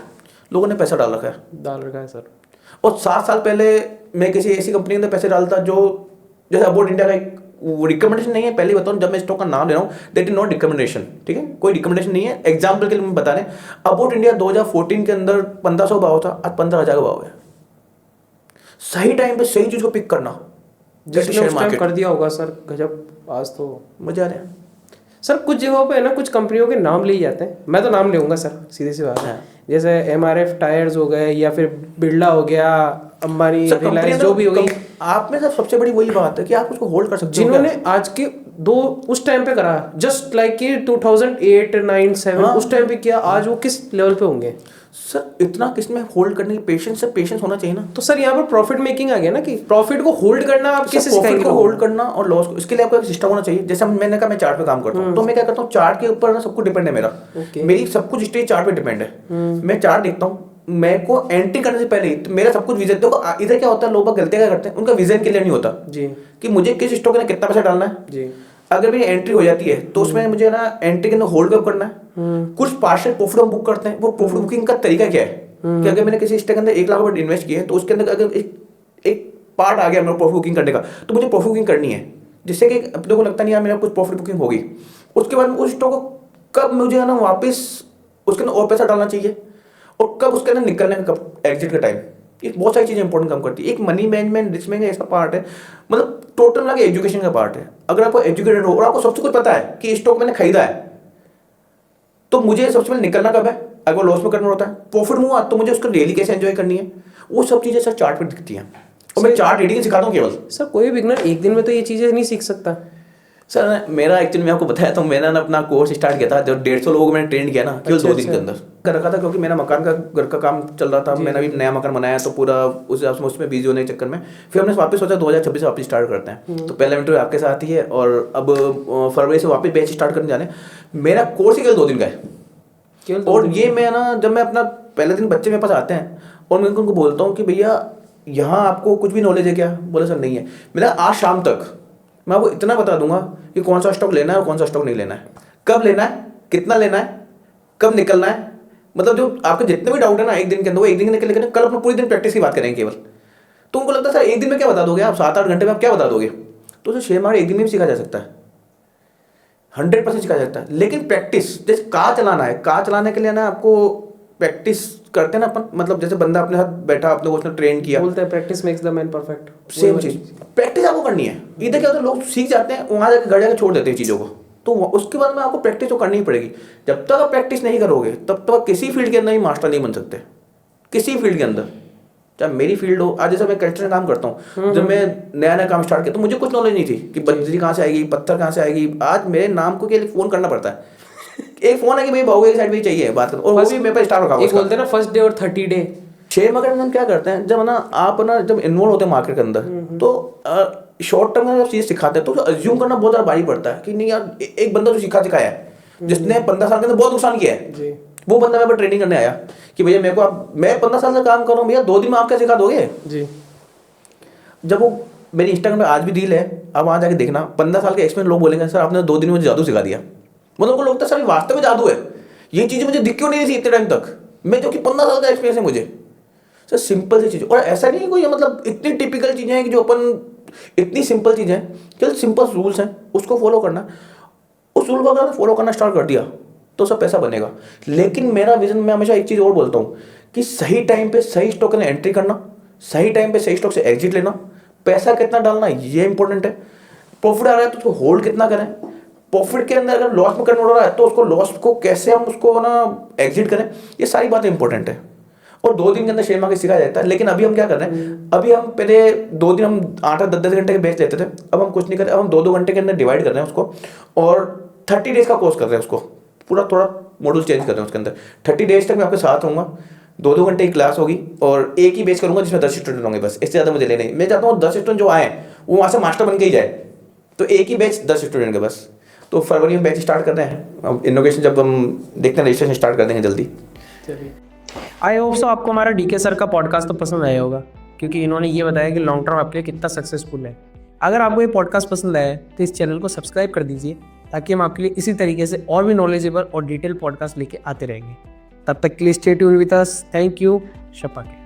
लोगों ने पैसा डाल रखा है सर। और 7 साल पहले मैं किसी ऐसी कंपनी के अंदर पैसे डालता जो, जैसे अबाउट इंडिया का एक रिकमेंडेशन नहीं है, पहले ही बताऊँ, जब मैं स्टॉक का नाम ले रहा हूँ, दैट इज नॉट रिकमेंडेशन, ठीक है, कोई रिकमेंडेशन नहीं है। एग्जाम्पल के लिए मैं बता रहे, अबाउट इंडिया 2014 के अंदर 1500 भाव था, आज 15,000 का भाव है। सही टाइम पे सही चीज को पिक करना, जैसे शेयर मार्केट कर दिया होगा सर, गजब। आज तो मजा आ रहा है सर। कुछ जगहों पे है ना, कुछ कंपनियों के नाम ले जाते हैं, मैं तो नाम लूंगा सर, सीधी सी बात है। जैसे MRF टायर्स हो गए, या फिर बिरला हो गया, अंबानी, रिलायंस, जो भी होगी। आप में सबसे बड़ी वही बात है कि आप उसको होल्ड कर सकते हो। जिन्होंने आज के दो उस टाइम पे करा, जस्ट लाइक कि 2008 9 7 उस टाइम पे किया, आज वो किस लेवल पे होंगे सर? इतना किसमें होल्ड करने की पेशेंस है, पेशेंस होना चाहिए ना। तो सर यहाँ पर प्रॉफिट मेकिंग आ गया ना, कि प्रॉफिट को होल्ड करना आप कैसे सिखाएंगे? को होल्ड करना और लॉस को, इसके लिए आपको एक सिस्टम होना चाहिए। जैसे मैंने कहा मैं चार्ट पे काम करता हूँ, तो मैं क्या करता हूँ, चार्ट के ऊपर ना सब कुछ डिपेंड है मेरा। मेरी सब कुछ स्टेज चार्ट पे डिपेंड है। मैं चार्ट देखता हूँ, मैं को एंट्री करने से पहले तो मेरा सब कुछ विजन, देखो इधर क्या होता है, लोग गलतियां क्या करते हैं, उनका विजन क्लियर नहीं होता जी, कि मुझे किस स्टॉक में कितना पैसा डालना है जी। अगर मेरी एंट्री हो जाती है तो उसमें मुझे ना एंट्री के अंदर होल्ड अप करना है। कुछ पार्शियल प्रॉफिट हम बुक करते हैं, वो प्रॉफिट बुकिंग का तरीका क्या है कि अगर मैंने किसी स्टॉक के अंदर 1 लाख रुपए इन्वेस्ट किए तो उसके अंदर अगर एक पार्ट आ गया मेरा प्रॉफिट बुकिंग करने का, तो मुझे प्रॉफिट बुकिंग करनी है, जिससे कि अपने को लगता नहीं यार मेरा कुछ प्रॉफिट बुकिंग होगी। उसके बाद उस स्टॉक को कब मुझे है ना वापस उसके अंदर और पैसा डालना चाहिए, और कब उसके अंदर निकलने का, कब एग्जिट का टाइम, ये बहुत सारी चीजें इंपॉर्टेंट काम करती है। एक मनी मैनेजमेंट, रिस्क मैनेजमेंट ऐसा पार्ट है, मतलब टोटल मिला के एजुकेशन का पार्ट है। अगर आपको एजुकेटेड हो और आपको सबसे कुछ पता है कि स्टॉक मैंने खरीदा है, तो मुझे सबसे पहले निकलना कब है, अगर लॉस में करना होता है, प्रॉफिट हुआ तो मुझे उसको डेली कैसे एंजॉय करनी है, वो सब चीजें सर चार्ट पे दिखती हैं। और मैं चार्ट रीडिंग सिखाता हूँ केवल। सर कोई बिगनर एक दिन में तो ये चीजें नहीं सीख सकता सर। मेरा एक्चुअली मैं आपको बताया था, मैंने ना अपना कोर्स स्टार्ट किया था, जब 150 लोगों को मैंने ट्रेन किया ना केवल 2 दिन के अंदर कर रखा था, क्योंकि मेरा मकान का घर का काम चल रहा था। मैंने अभी नया मकान बनाया, तो पूरा उसमें बिजी होने के चक्कर में फिर हमने वापस सोचा 2026 से वापस स्टार्ट करते हैं। तो पहला इंटरव्यू आपके साथ ही है, और अब फरवरी से वापस बैच स्टार्ट करने जाने। मेरा कोर्स ही केवल 2 दिन का है, और ये मैं ना जब मैं अपना पहले दिन बच्चे मेरे पास आते हैं और मैं उनको बोलता हूँ कि भैया यहाँ आपको कुछ भी नॉलेज है क्या, बोले सर नहीं है। मेरा आज शाम तक मैं आपको इतना बता दूंगा कि कौन सा स्टॉक लेना है और कौन सा स्टॉक नहीं लेना है, कब लेना है, कितना लेना है, कब निकलना है। मतलब जो आपके जितने भी डाउट है ना एक दिन के अंदर, वो एक दिन निकल लेकर कल अपना पूरे दिन प्रैक्टिस की बात करेंगे केवल। तो उनको लगता है सर एक दिन में क्या बता दोगे आप, 7-8 घंटे में आप क्या बता दोगे। तो सर शेयर मार्केट एक दिन में भी सीखा जा सकता है, 100% सीखा जा सकता है। लेकिन प्रैक्टिस, जैसे कार चलाना है, कार चलाने के लिए ना आपको प्रैक्टिस करते हैं ना अपन, मतलब जैसे बंदा अपने साथ बैठा, आपने उसने ट्रेन किया, बोलते हैं practice makes the man perfect. Same चीज प्रैक्टिस आपको करनी है। इधर क्या होता है, लोग सीख जाते हैं, वहां जाकर घर जाकर छोड़ देते हैं चीजों को। तो उसके बाद में आपको प्रैक्टिस तो करनी ही पड़ेगी। जब तक आप प्रैक्टिस नहीं करोगे तब तक आप किसी फील्ड के अंदर ही मास्टर नहीं बन सकते, किसी फील्ड के अंदर। चाहे मेरी फील्ड हो, आज जैसे मैं कंस्ट्रक्शन काम करता हूँ, जब मैं नया नया काम स्टार्ट किया तो मुझे कुछ नॉलेज नहीं थी कि बजरी कहाँ से आएगी, पत्थर कहाँ से आएगी। आज मेरे नाम को के लिए फोन करना पड़ता है, एक फोन है कि भाई भाऊ एक साइड में चाहिए बात करो, और वो भी मेरे पास स्टार्ट रखा हुआ है। एक बोलते हैं ना फर्स्ट डे और 30 डे। शेयर मार्केट में हम क्या करते हैं, जब ना आप ना जब इन्वॉल्व होते हैं मार्केट के अंदर, तो शॉर्ट टर्म में जब चीज सिखाते हैं तो अज्यूम करना बहुत ज्यादा भारी पड़ता है कि नहीं यार एक बंदा जो सिखाया है, जिसने 15 साल के अंदर बहुत नुकसान किया है, वो बंदा मेरे पर ट्रेनिंग करने आया कि भैया मेरे को आप, मैं 15 साल से काम कर रहा हूँ भैया, 2 दिन में आप क्या सिखा दोगे जी। जब वो मेरी इंस्टाग्राम पे आज भी रील है, आप वहां जाके देखना, 15 साल के एक्सपीरियंस लोग बोलेंगे सर आपने 2 दिन में मुझे जादू सिखा दिया। मतलब उनको लगता है सर वास्तव में जादू है, ये चीजें मुझे दिख क्यों नहीं थी इतने टाइम तक, मैं जो कि 15 साल का एक्सपीरियंस है मुझे। सर सिंपल सी चीज, और ऐसा नहीं कोई मतलब इतनी टिपिकल चीजें हैं कि जो अपन, इतनी सिंपल चीजें हैं, केवल सिंपल रूल्स हैं, उसको फॉलो करना। उस रूल को अगर फॉलो करना स्टार्ट कर दिया तो सब पैसा बनेगा। लेकिन मेरा विजन, मैं हमेशा एक चीज और बोलता हूँ कि सही टाइम पे सही स्टॉक में एंट्री करना, सही टाइम पे सही स्टॉक से एग्जिट लेना, पैसा कितना डालना ये इंपॉर्टेंट है। प्रॉफिट आ रहा है तो उसको होल्ड कितना करें, प्रॉफिट के अंदर अगर लॉस में कन्वर्ट हो रहा है तो उसको लॉस को कैसे हम उसको ना एग्जिट करें, ये सारी बातें इंपॉर्टेंट है। और 2 दिन के अंदर शेयर मार्केट सिखाया जाता है। लेकिन अभी हम क्या कर रहे हैं, अभी हम पहले 2 दिन हम 8-8 10-10 घंटे के बैच लेते थे, अब हम कुछ नहीं कर रहे, अब हम 2-2 घंटे के अंदर डिवाइड कर रहे हैं उसको, और 30 डेज का कोर्स कर रहे हैं उसको, पूरा थोड़ा मॉड्यूल चेंज कर रहे हैं उसके अंदर। 30 डेज तक मैं आपके साथ रहूँगा, 2-2 घंटे की क्लास होगी, और एक ही बैच करूँगा जिसमें 10 स्टूडेंट होंगे बस, इससे ज़्यादा मुझे लेने नहीं। मैं चाहता हूँ 10 स्टूडेंट जो आए वो वहाँ से मास्टर बन के ही जाए, तो एक ही बैच 10 स्टूडेंट के बस। तो फरवरी में बैच स्टार्ट कर रहे हैं, अब इनोवेशन जब हम देखते हैं रजिस्ट्रेशन स्टार्ट कर देंगे जल्दी। आई होप सो आपको हमारा डीके सर का पॉडकास्ट तो पसंद आया होगा, क्योंकि इन्होंने ये बताया कि लॉन्ग टर्म आपके लिए कितना सक्सेसफुल है। अगर आपको ये पॉडकास्ट पसंद आया है तो इस चैनल को सब्सक्राइब कर दीजिए, ताकि हम आपके लिए इसी तरीके से और भी नॉलेजेबल और डिटेल पॉडकास्ट लेके आते रहेंगे। तब तक के लिए stay tuned with us. Thank you. शपा के।